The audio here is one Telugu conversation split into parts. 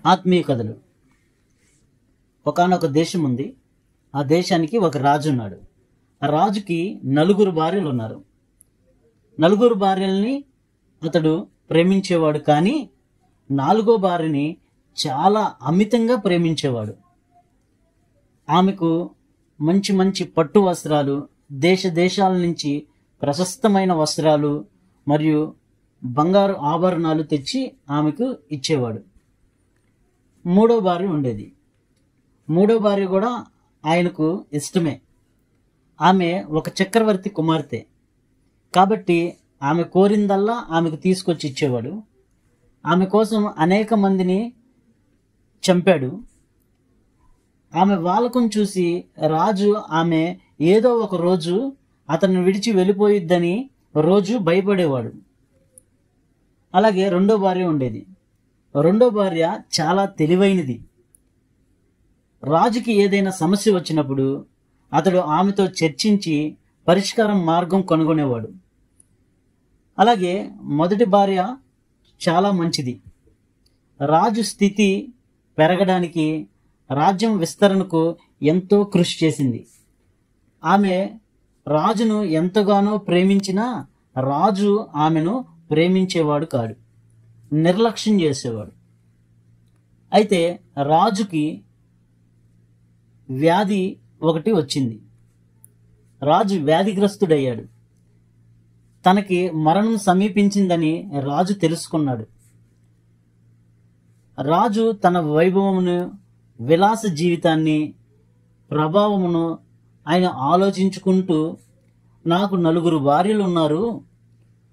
ఆత్మీయ కథలు. ఒకానొక దేశం ఉంది. ఆ దేశానికి ఒక రాజు ఉన్నాడు. ఆ రాజుకి 4 భార్యలు ఉన్నారు. 4 భార్యల్ని అతడు ప్రేమించేవాడు, కానీ 4వ భార్యని చాలా అమితంగా ప్రేమించేవాడు. ఆమెకు మంచి మంచి పట్టు వస్త్రాలు, దేశాల నుంచి ప్రశస్తమైన వస్త్రాలు మరియు బంగారు ఆభరణాలు తెచ్చి ఆమెకు ఇచ్చేవాడు. 3వ భార్య ఉండేది. 3వ భార్య కూడా ఆయనకు ఇష్టమే. ఆమె ఒక చక్రవర్తి కుమార్తె కాబట్టి ఆమె కోరిందల్లా ఆమెకు తీసుకొచ్చి ఇచ్చేవాడు. ఆమె కోసం అనేక మందిని చంపాడు. ఆమె వాలకం చూసి రాజు ఆమె ఏదో ఒక రోజు అతన్ని విడిచి వెళ్ళిపోయిద్దని రోజు భయపడేవాడు. అలాగే 2వ భార్య ఉండేది. 2వ భార్య చాలా తెలివైనది. రాజుకి ఏదైనా సమస్య వచ్చినప్పుడు అతడు ఆమెతో చర్చించి పరిష్కారం మార్గం కనుగొనేవాడు. అలాగే మొదటి భార్య చాలా మంచిది. రాజు స్థితి పెరగడానికి, రాజ్యం విస్తరణకు ఎంతో కృషి చేసింది. ఆమె రాజును ఎంతగానో ప్రేమించినా రాజు ఆమెను ప్రేమించేవాడు కాడు, నిర్లక్ష్యం చేసేవాడు. అయితే రాజుకి వ్యాధి ఒకటి వచ్చింది. రాజు వ్యాధిగ్రస్తుడయ్యాడు. తనకి మరణం సమీపించిందని రాజు తెలుసుకున్నాడు. రాజు తన వైభవమును, విలాస జీవితాన్ని, ప్రభావమును ఆయన ఆలోచించుకుంటూ, నాకు 4 భార్యలు ఉన్నారు,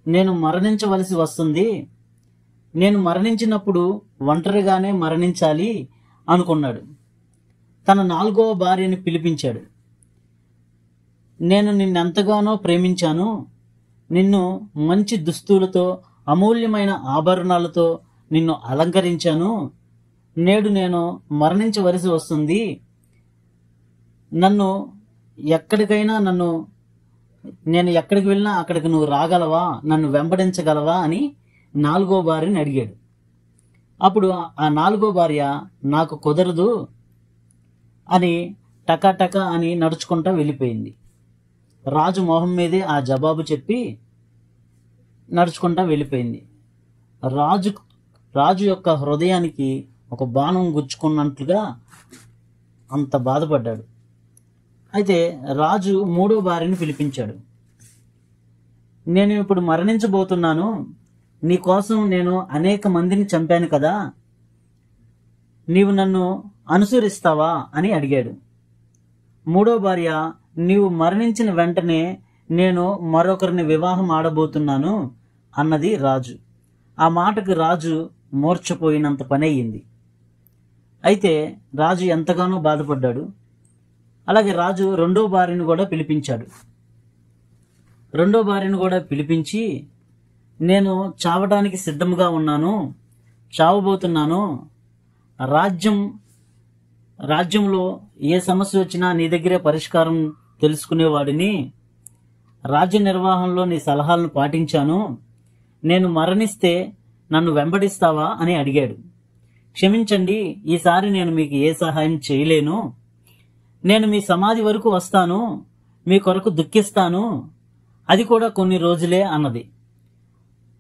నేను మరణించవలసి వస్తుంది, నేను మరణించినప్పుడు ఒంటరిగానే మరణించాలి అనుకున్నాడు. తన 4వ భార్యని పిలిపించాడు. నేను నిన్నెంతగానో ప్రేమించాను, నిన్ను మంచి దుస్తులతో, అమూల్యమైన ఆభరణాలతో నిన్ను అలంకరించాను. నేడు నేను మరణించవలసి వస్తుంది. నేను ఎక్కడికి వెళ్ళినా అక్కడికి నువ్వు రాగలవా, నన్ను వెంబడించగలవా అని 4వ భార్యని అడిగాడు. అప్పుడు ఆ 4వ భార్య నాకు కుదరదు అని టకాటక అని నడుచుకుంటా వెళ్ళిపోయింది. రాజు మొహం మీదే ఆ జవాబు చెప్పి నడుచుకుంటా వెళ్ళిపోయింది. రాజు యొక్క హృదయానికి ఒక బాణం గుచ్చుకున్నట్లుగా అంత బాధపడ్డాడు. అయితే రాజు 3వ భార్యని పిలిపించాడు. నేను ఇప్పుడు మరణించబోతున్నాను, నీకోసం నేను అనేక మందిని చంపాను కదా, నీవు నన్ను అనుసరిస్తావా అని అడిగాడు. 3వ భార్య, నీవు మరణించిన వెంటనే నేను మరొకరిని వివాహం ఆడబోతున్నాను అన్నది రాజు. ఆ మాటకు రాజు మూర్ఛపోయినంత పని అయ్యింది. అయితే రాజు ఎంతగానో బాధపడ్డాడు. అలాగే రాజు 2వ భార్యను కూడా పిలిపించాడు. 2వ భార్యను కూడా పిలిపించి, నేను చావడానికి సిద్ధంగా ఉన్నాను, చావబోతున్నాను. రాజ్యంలో ఏ సమస్య వచ్చినా నీ దగ్గరే పరిష్కారం తెలుసుకునేవాడిని. రాజ్య నిర్వహణలో నీ సలహాలను పాటించాను. నేను మరణిస్తే నన్ను వెంబడిస్తావా అని అడిగాడు. క్షమించండి, ఈసారి నేను మీకు ఏ సహాయం చేయలేను. నేను మీ సమాధి వరకు వస్తాను, మీ కొరకు దుఃఖిస్తాను, అది కూడా కొన్ని రోజులే అన్నది.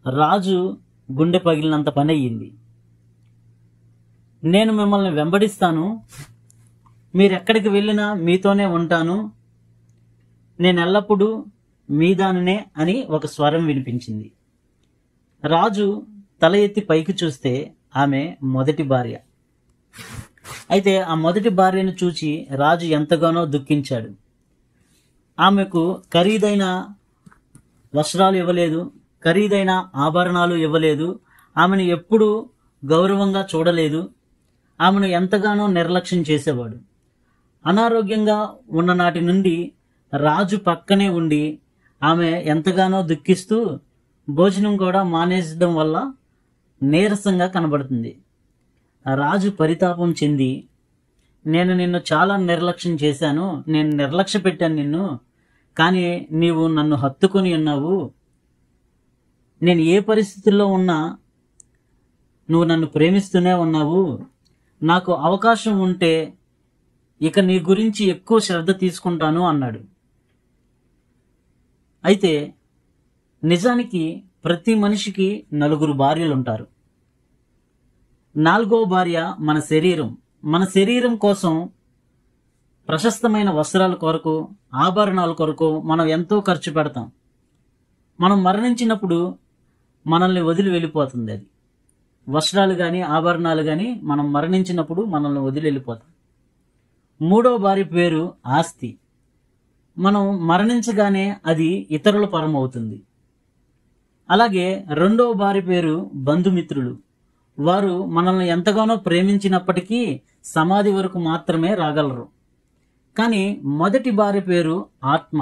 రాజు గుండె పగిలినంత పని అయ్యింది. నేను మిమ్మల్ని వెంబడిస్తాను, మీరెక్కడికి వెళ్ళినా మీతోనే ఉంటాను, నేను ఎల్లప్పుడూ మీదానునే అని ఒక స్వరం వినిపించింది. రాజు తల ఎత్తి పైకి చూస్తే ఆమె మొదటి భార్య. అయితే ఆ మొదటి భార్యను చూచి రాజు ఎంతగానో దుఃఖించాడు. ఆమెకు ఖరీదైన వస్త్రాలు ఇవ్వలేదు, ఖరీదైన ఆభరణాలు ఇవ్వలేదు, ఆమెను ఎప్పుడూ గౌరవంగా చూడలేదు, ఆమెను ఎంతగానో నిర్లక్ష్యం చేసేవాడు. అనారోగ్యంగా ఉన్న నాటి నుండి రాజు పక్కనే ఉండి ఆమె ఎంతగానో దుఃఖిస్తూ భోజనం కూడా మానేసడం వల్ల నీరసంగా కనబడుతుంది. రాజు పరితాపం చెంది, నేను నిన్ను చాలా నిర్లక్ష్యం చేశాను, నేను నిర్లక్ష్య పెట్టాను నిన్ను, కానీ నీవు నన్ను హత్తుకొని ఉన్నావు, నేను ఏ పరిస్థితుల్లో ఉన్నా నువ్వు నన్ను ప్రేమిస్తూనే ఉన్నావు, నాకు అవకాశం ఉంటే ఇక నీ గురించి ఎక్కువ శ్రద్ధ తీసుకుంటాను అన్నాడు. అయితే నిజానికి ప్రతి మనిషికి 4 భార్యలుంటారు. 4వ భార్య మన శరీరం. మన శరీరం కోసం ప్రశస్తమైన వస్త్రాల కొరకు, ఆభరణాల కొరకు మనం ఎంతో ఖర్చు పెడతాం. మనం మరణించినప్పుడు మనల్ని వదిలి వెళ్ళిపోతుంది. అది వస్త్రాలు కానీ ఆభరణాలు కానీ మనం మరణించినప్పుడు మనల్ని వదిలి వెళ్ళిపోతాం. 3వ భార్య పేరు ఆస్తి. మనం మరణించగానే అది ఇతరుల పరం అవుతుంది. అలాగే 2వ భార్య పేరు బంధుమిత్రులు. వారు మనల్ని ఎంతగానో ప్రేమించినప్పటికీ సమాధి వరకు మాత్రమే రాగలరు. కానీ మొదటి భార్య పేరు ఆత్మ.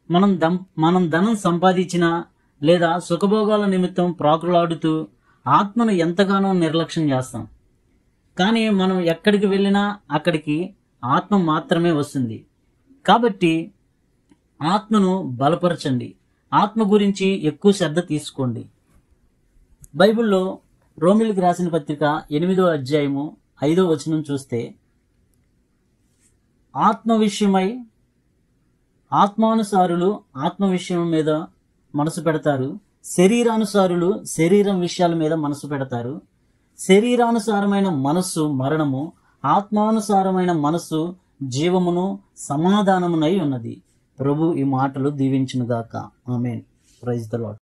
మనం ధనం సంపాదించినా లేదా సుఖభోగాల నిమిత్తం ప్రాకులాడుతూ ఆత్మను ఎంతగానో నిర్లక్ష్యం చేస్తాం. కానీ మనం ఎక్కడికి వెళ్ళినా అక్కడికి ఆత్మ మాత్రమే వస్తుంది. కాబట్టి ఆత్మను బలపరచండి. ఆత్మ గురించి ఎక్కువ శ్రద్ధ తీసుకోండి. బైబిల్లో రోమిలికి రాసిన పత్రిక 8వ అధ్యాయము 5వ వచనం చూస్తే, ఆత్మ విషయమై ఆత్మానుసారులు ఆత్మ విషయం మీద మనసు పెడతారు, శరీరానుసారులు శరీరం విషయాల మీద మనసు పెడతారు. శరీరానుసారమైన మనస్సు మరణము, ఆత్మానుసారమైన మనస్సు జీవమును సమాధానమునై ఉన్నది. ప్రభు ఈ మాటలు దీవించునుగాక. ఆమేన్. Praise the lord.